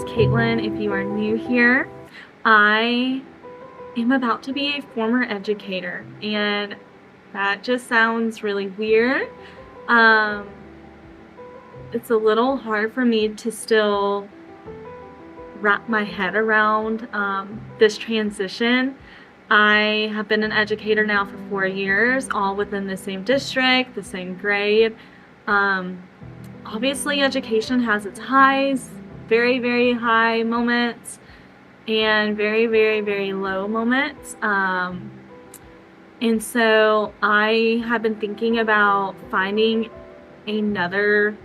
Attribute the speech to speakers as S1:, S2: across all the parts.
S1: is Caitlin. If you are new here, I am about to be a former educator, and that just sounds really weird. Um, it's a little hard for me to still wrap my head around this transition. I have been an educator now for 4 years, all within the same district, the same grade. Obviously, education has its highs, very, very high moments, and very, very, very low moments. And so I have been thinking about finding another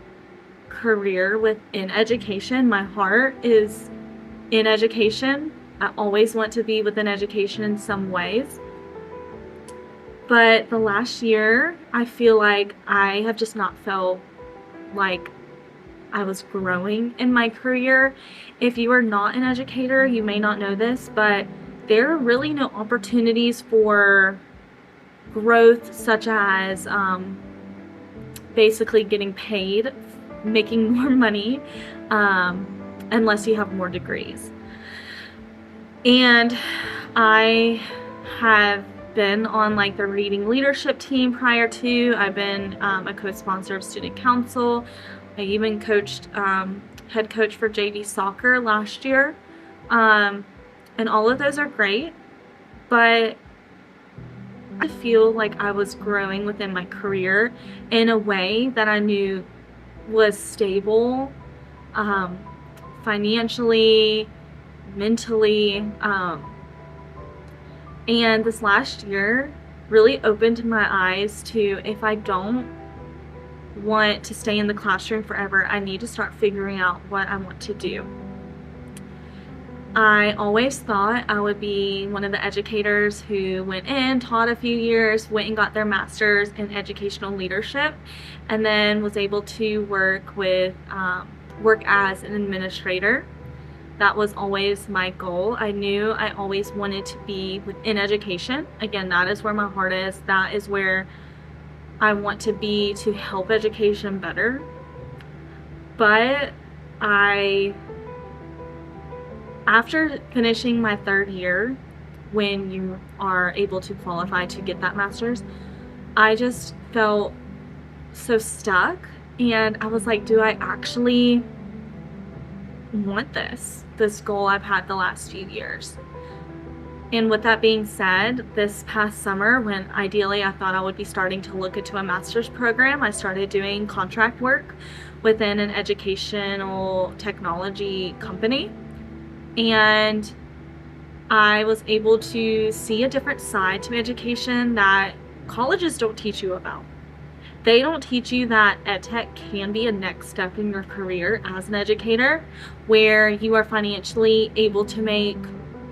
S1: career within education. My heart is in education. I always want to be within education in some ways. But the last year, I feel like I have just not felt like I was growing in my career. If you are not an educator, you may not know this, but there are really no opportunities for growth, such as basically getting paid, making more money, unless you have more degrees. And I have been on like the reading leadership team prior to. I've been a co-sponsor of student council. I even coached head coach for JV soccer last year. And all of those are great, but I feel like I was growing within my career in a way that I knew was stable, financially, mentally, and this last year really opened my eyes to, if I don't want to stay in the classroom forever, I need to start figuring out what I want to do. I always thought I would be one of the educators who went in, taught a few years, went and got their master's in educational leadership, and then was able to work as an administrator. That was always my goal. I knew I always wanted to be within education. Again, that is where my heart is. That is where I want to be, to help education better. But after finishing my 3rd year, when you are able to qualify to get that master's, I just felt so stuck. And I was like, do I actually want this goal I've had the last few years? And with that being said, this past summer, when ideally I thought I would be starting to look into a master's program, I started doing contract work within an educational technology company. And I was able to see a different side to education that colleges don't teach you about. They don't teach you that edtech can be a next step in your career as an educator, where you are financially able to make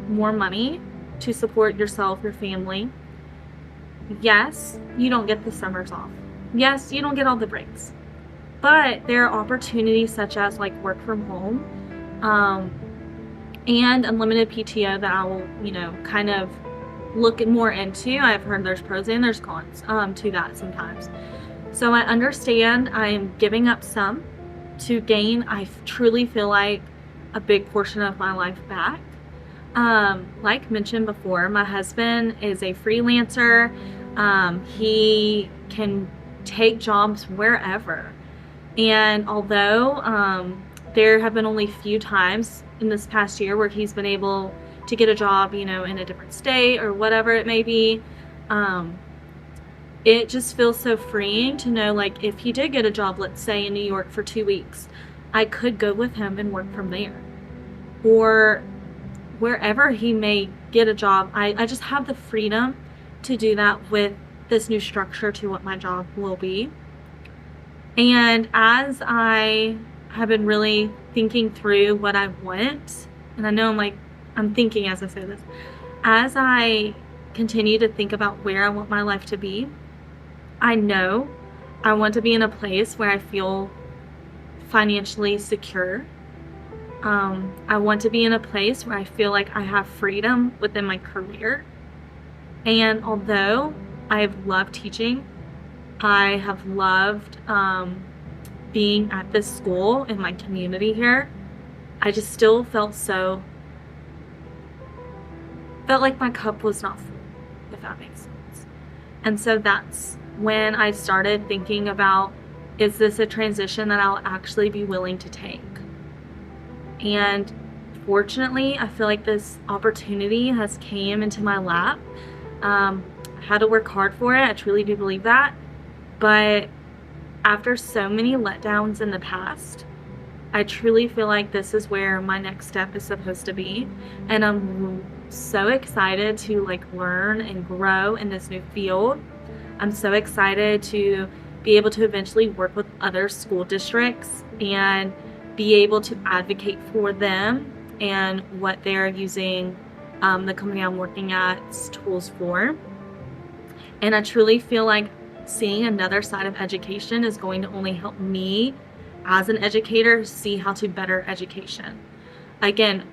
S1: more money to support yourself, your family. Yes, you don't get the summers off. Yes, you don't get all the breaks. But there are opportunities such as like work from home, and unlimited PTO that I will, kind of look more into. I've heard there's pros and there's cons to that sometimes. So I understand I'm giving up some to gain, I truly feel like, a big portion of my life back. Like mentioned before, my husband is a freelancer. He can take jobs wherever. And although there have been only a few times in this past year where he's been able to get a job, in a different state or whatever it may be, it just feels so freeing to know, like, if he did get a job, let's say in New York for 2 weeks, I could go with him and work from there. Or wherever he may get a job, I just have the freedom to do that with this new structure to what my job will be. And as I have been really thinking through what I want, and I know I'm thinking as I say this, as I continue to think about where I want my life to be, I know I want to be in a place where I feel financially secure. I want to be in a place where I feel like I have freedom within my career. And although I have loved teaching, I have loved being at this school in my community here, I just still felt like my cup was not full, if that makes sense. And so that's when I started thinking about, is this a transition that I'll actually be willing to take? And fortunately, I feel like this opportunity has came into my lap. I had to work hard for it. I truly do believe that. But after so many letdowns in the past, I truly feel like this is where my next step is supposed to be. And I'm so excited to like learn and grow in this new field. I'm so excited to be able to eventually work with other school districts and be able to advocate for them and what they're using the company I'm working at's tools for. And I truly feel like seeing another side of education is going to only help me as an educator see how to better education. Again,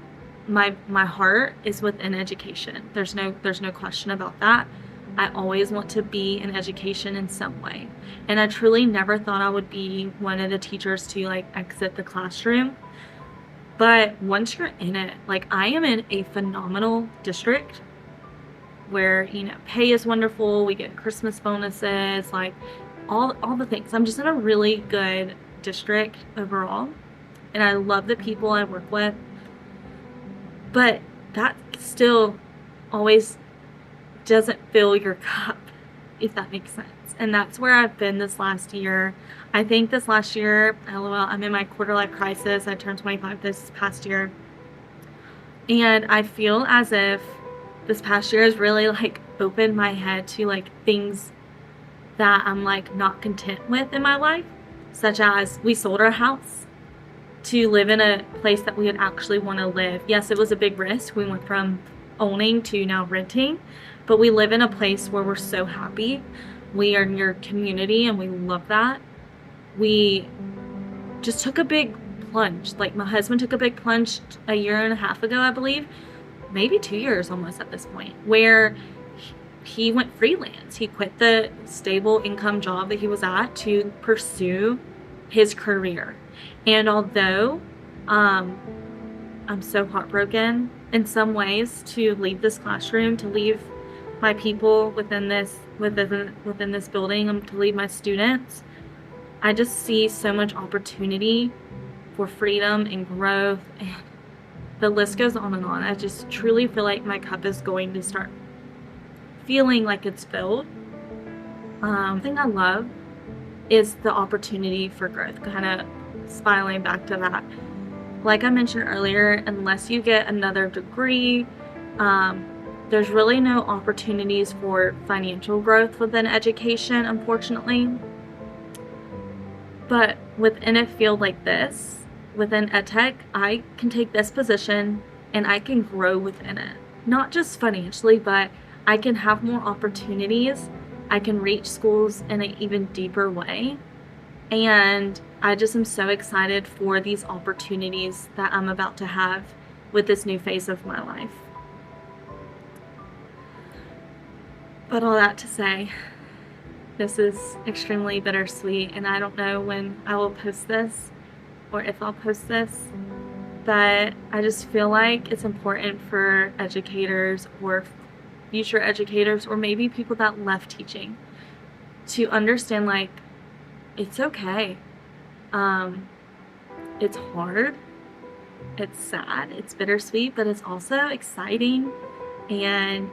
S1: my heart is within education. There's no question about that. I always want to be in education in some way. And I truly never thought I would be one of the teachers to like exit the classroom. But once you're in it, like I am in a phenomenal district where, you know, pay is wonderful, we get Christmas bonuses, like all the things. I'm just in a really good district overall, and I love the people I work with. But that still always doesn't fill your cup, if that makes sense. And that's where I've been this last year. I think this last year, LOL, I'm in my quarter life crisis. I turned 25 this past year. And I feel as if this past year has really like opened my head to like things that I'm like not content with in my life, such as we sold our house to live in a place that we would actually want to live. Yes, it was a big risk. We went from owning to now renting, but we live in a place where we're so happy. We are near community and we love that. We just took a big plunge. Like my husband took a big plunge a year and a half ago, I believe, maybe 2 years almost at this point, where he went freelance. He quit the stable income job that he was at to pursue his career. And although I'm so heartbroken in some ways to leave this classroom, to leave my people within this building, to leave my students, I just see so much opportunity for freedom and growth, and the list goes on and on. I just truly feel like my cup is going to start feeling like it's filled. The thing I love is the opportunity for growth, kind of spiraling back to that. Like I mentioned earlier, unless you get another degree, there's really no opportunities for financial growth within education, unfortunately. But within a field like this, within edtech, I can take this position and I can grow within it. Not just financially, but I can have more opportunities. I can reach schools in an even deeper way. And I just am so excited for these opportunities that I'm about to have with this new phase of my life. But all that to say, this is extremely bittersweet, and I don't know when I will post this or if I'll post this, but I just feel like it's important for educators or future educators, or maybe people that left teaching, to understand like it's okay. It's hard, it's sad, it's bittersweet, but it's also exciting and,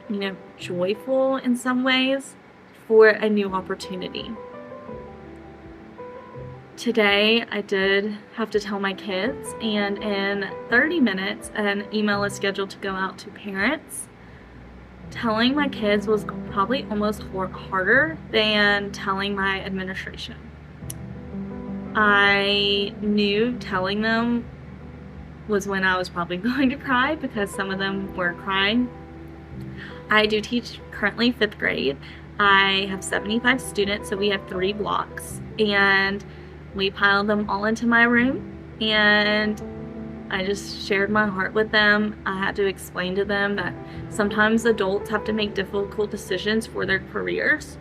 S1: you know, joyful in some ways for a new opportunity. Today I did have to tell my kids, and in 30 minutes an email is scheduled to go out to parents. Telling my kids was probably almost harder than telling my administration. I knew telling them was when I was probably going to cry, because some of them were crying. I do teach currently 5th grade. I have 75 students, so we have 3 blocks, and we piled them all into my room, and I just shared my heart with them. I had to explain to them that sometimes adults have to make difficult decisions for their careers,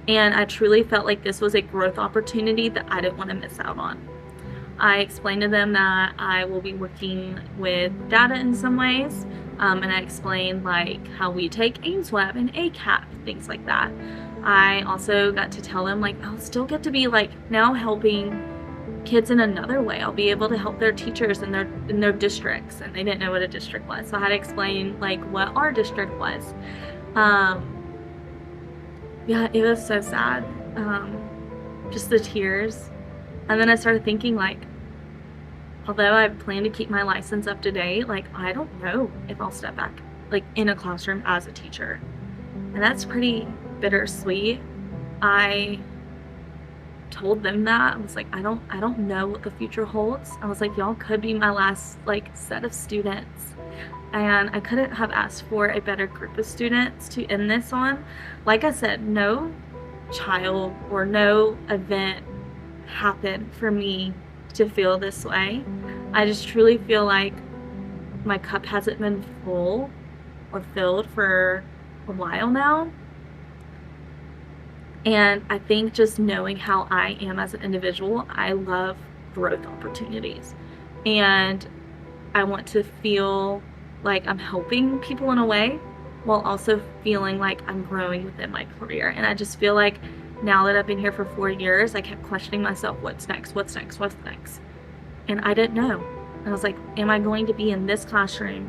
S1: and I truly felt like this was a growth opportunity that I didn't want to miss out on. I explained to them that I will be working with data in some ways, and I explained like how we take AIMSWeb and ACAP, things like that. I also got to tell them like I'll still get to be like now helping kids in another way. I'll be able to help their teachers in their districts, and they didn't know what a district was, so I had to explain like what our district was. Yeah, it was so sad. Just the tears. And then I started thinking like, although I plan to keep my license up to date, like I don't know if I'll step back like in a classroom as a teacher. And that's pretty bittersweet. I told them that. I was like, I don't know what the future holds. I was like, y'all could be my last like set of students. And I couldn't have asked for a better group of students to end this on. Like I said, no child or no event happened for me to feel this way. I just truly feel like my cup hasn't been full or filled for a while now. And I think just knowing how I am as an individual, I love growth opportunities. And I want to feel like I'm helping people in a way while also feeling like I'm growing within my career. And I just feel like now that I've been here for 4 years, I kept questioning myself, what's next, what's next, what's next? And I didn't know. And I was like, am I going to be in this classroom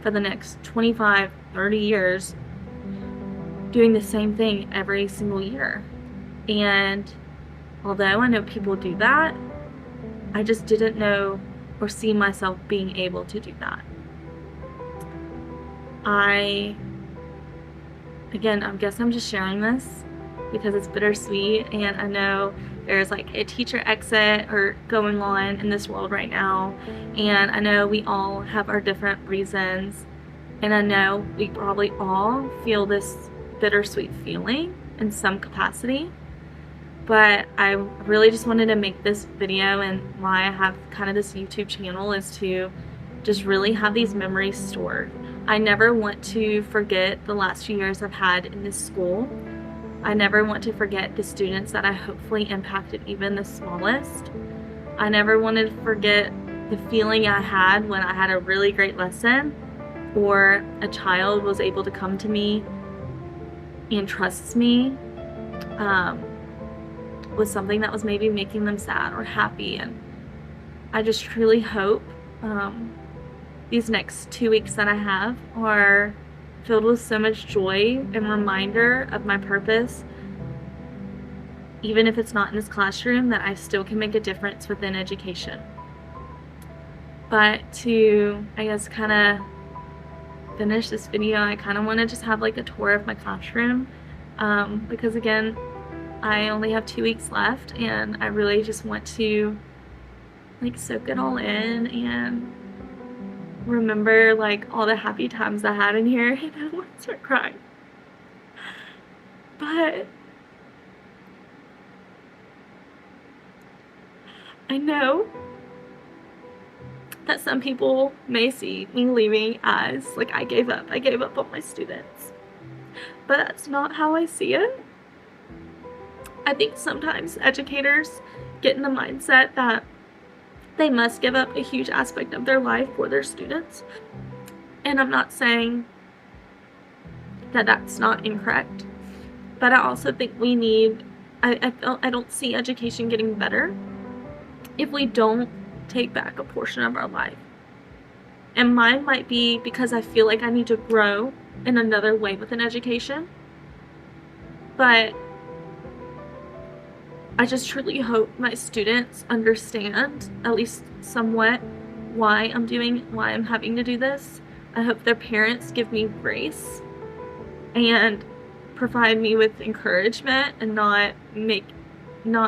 S1: for the next 25, 30 years doing the same thing every single year? And although I know people do that, I just didn't know or see myself being able to do that. I guess I'm just sharing this because it's bittersweet, and I know there's like a teacher exit or going on in this world right now, and I know we all have our different reasons, and I know we probably all feel this bittersweet feeling in some capacity. But I really just wanted to make this video, and why I have kind of this YouTube channel is to just really have these memories stored. I never want to forget the last few years I've had in this school. I never want to forget the students that I hopefully impacted, even the smallest. I never wanted to forget the feeling I had when I had a really great lesson, or a child was able to come to me and trusts me with something that was maybe making them sad or happy. And I just truly hope these next 2 weeks that I have are filled with so much joy and reminder of my purpose, even if it's not in this classroom, that I still can make a difference within education. But to, I guess, kind of finish this video, I kind of want to just have like a tour of my classroom, because again, I only have 2 weeks left, and I really just want to like soak it all in and remember like all the happy times I had in here. And I want to start crying. But I know that some people may see me leaving as like I gave up on my students. But that's not how I see it. I think sometimes educators get in the mindset that they must give up a huge aspect of their life for their students. And I'm not saying that that's not incorrect, but I also think we need, I don't see education getting better if we don't take back a portion of our life. And mine might be because I feel like I need to grow in another way within education. But I just truly hope my students understand, at least somewhat, why I'm having to do this. I hope their parents give me grace and provide me with encouragement, and not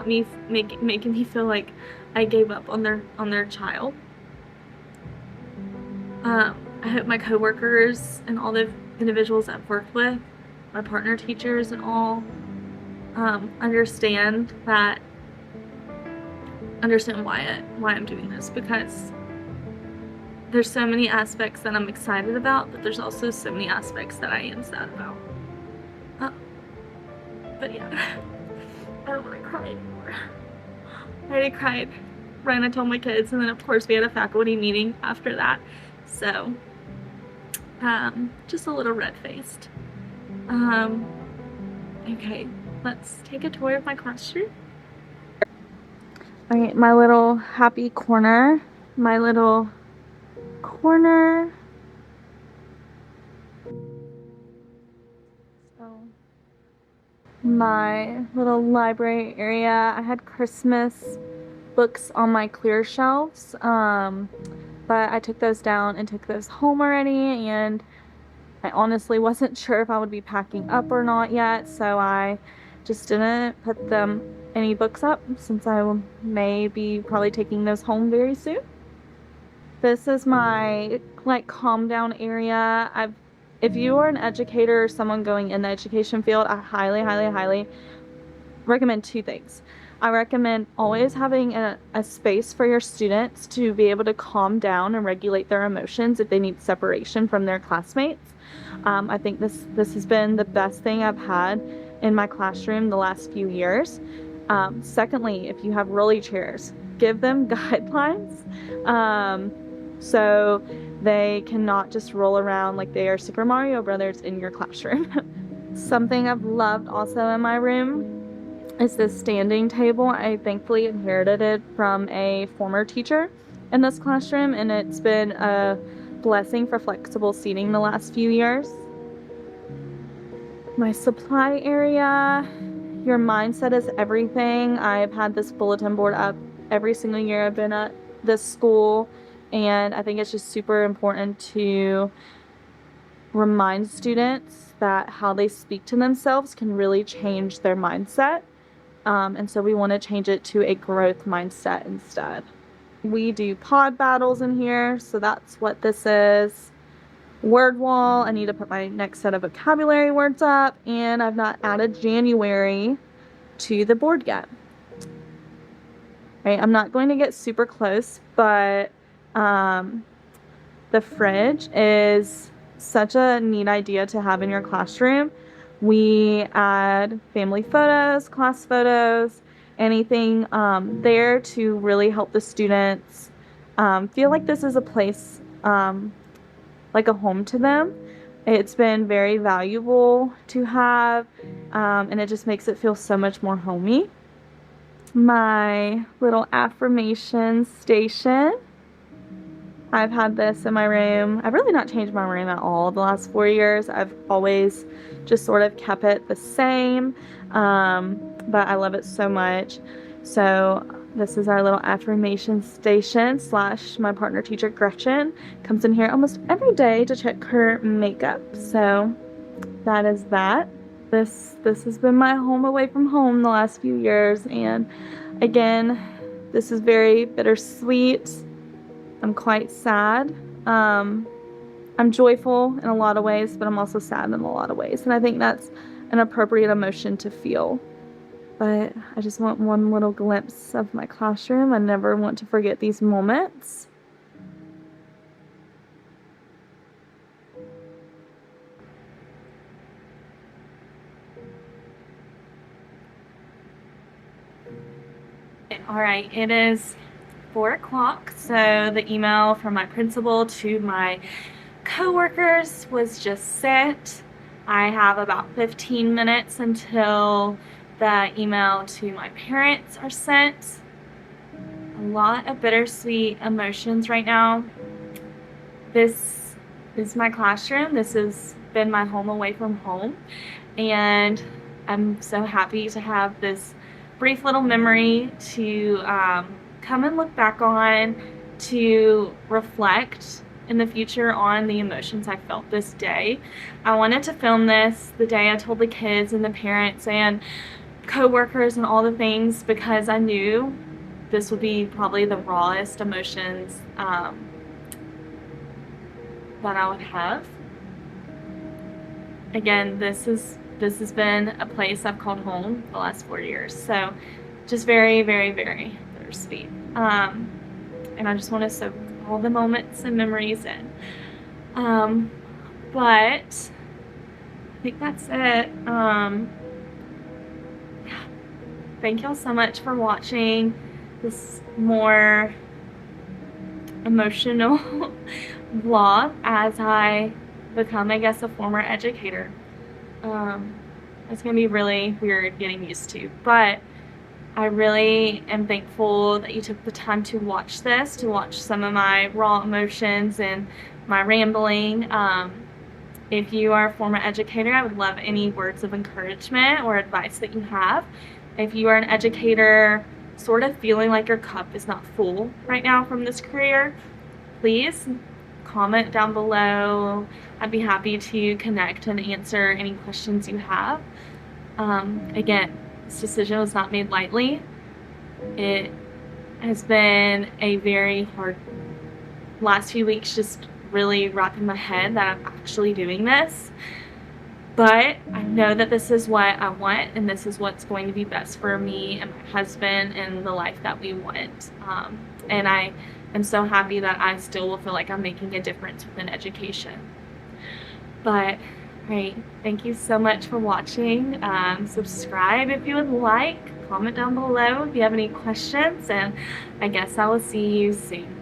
S1: making me feel like I gave up on their child. I hope my coworkers and all the individuals I've worked with, my partner teachers and all, understand why I'm doing this, because there's so many aspects that I'm excited about, but there's also so many aspects that I am sad about. But yeah, I don't want to cry anymore. I already cried right, and I told my kids, and then of course we had a faculty meeting after that. So just a little red-faced. Okay, let's take a tour of my classroom. All right, my little happy corner, my little corner. So my little library area. I had Christmas books on my clear shelves, but I took those down and took those home already, and I honestly wasn't sure if I would be packing up or not yet, so I just didn't put any books up since I may be probably taking those home very soon. This is my like calm down area. If you are an educator or someone going in the education field, I highly recommend two things. I recommend always having a space for your students to be able to calm down and regulate their emotions if they need separation from their classmates. I think this has been the best thing I've had in my classroom the last few years. Secondly, if you have rolly chairs, give them guidelines so they cannot just roll around like they are Super Mario Brothers in your classroom. Something I've loved also in my room is this standing table. I thankfully inherited it from a former teacher in this classroom, and it's been a blessing for flexible seating the last few years. My supply area, your mindset is everything. I've had this bulletin board up every single year I've been at this school, and I think it's just super important to remind students that how they speak to themselves can really change their mindset. And so we want to change it to a growth mindset instead. We do pod battles in here, so that's what this is. Word wall, I need to put my next set of vocabulary words up, and I've not added January to the board yet. Right, I'm not going to get super close, but the fridge is such a neat idea to have in your classroom. We add family photos, class photos, anything there to really help the students feel like this is a place like a home to them. It's been very valuable to have, and it just makes it feel so much more homey. My little affirmation station. I've had this in my room. I've really not changed my room at all the last 4 years. I've always just sort of kept it the same, but I love it so much. So this is our little affirmation station / my partner teacher Gretchen comes in here almost every day to check her makeup. So that is that. This has been my home away from home the last few years, and again, this is very bittersweet. I'm quite sad. I'm joyful in a lot of ways, but I'm also sad in a lot of ways. And I think that's an appropriate emotion to feel. But I just want one little glimpse of my classroom. I never want to forget these moments. All right, it is 4 o'clock, so the email from my principal to my coworkers was just sent. I have about 15 minutes until the email to my parents are sent. A lot of bittersweet emotions right now. This is my classroom. This has been my home away from home, and I'm so happy to have this brief little memory to come and look back on, to reflect in the future on the emotions I felt this day. I wanted to film this the day I told the kids and the parents and co-workers and all the things, because I knew this would be probably the rawest emotions that I would have. Again, this has been a place I've called home the last 4 years, so just very bittersweet. And I just want to soak all the moments and memories in. But I think that's it. Yeah. Thank y'all so much for watching. this more emotional vlog as I become, I guess, a former educator. It's gonna be really weird getting used to, but I really am thankful that you took the time to watch this, to watch some of my raw emotions and my rambling. If you are a former educator, I would love any words of encouragement or advice that you have. If you are an educator sort of feeling like your cup is not full right now from this career, please comment down below. I'd be happy to connect and answer any questions you have. Again, this decision was not made lightly. It has been a very hard last few weeks, just really wrapping my head that I'm actually doing this. But I know that this is what I want, and this is what's going to be best for me and my husband and the life that we want. And I am so happy that I still will feel like I'm making a difference within education. But, right, thank you so much for watching. Subscribe if you would like. Comment down below if you have any questions, and I guess I will see you soon.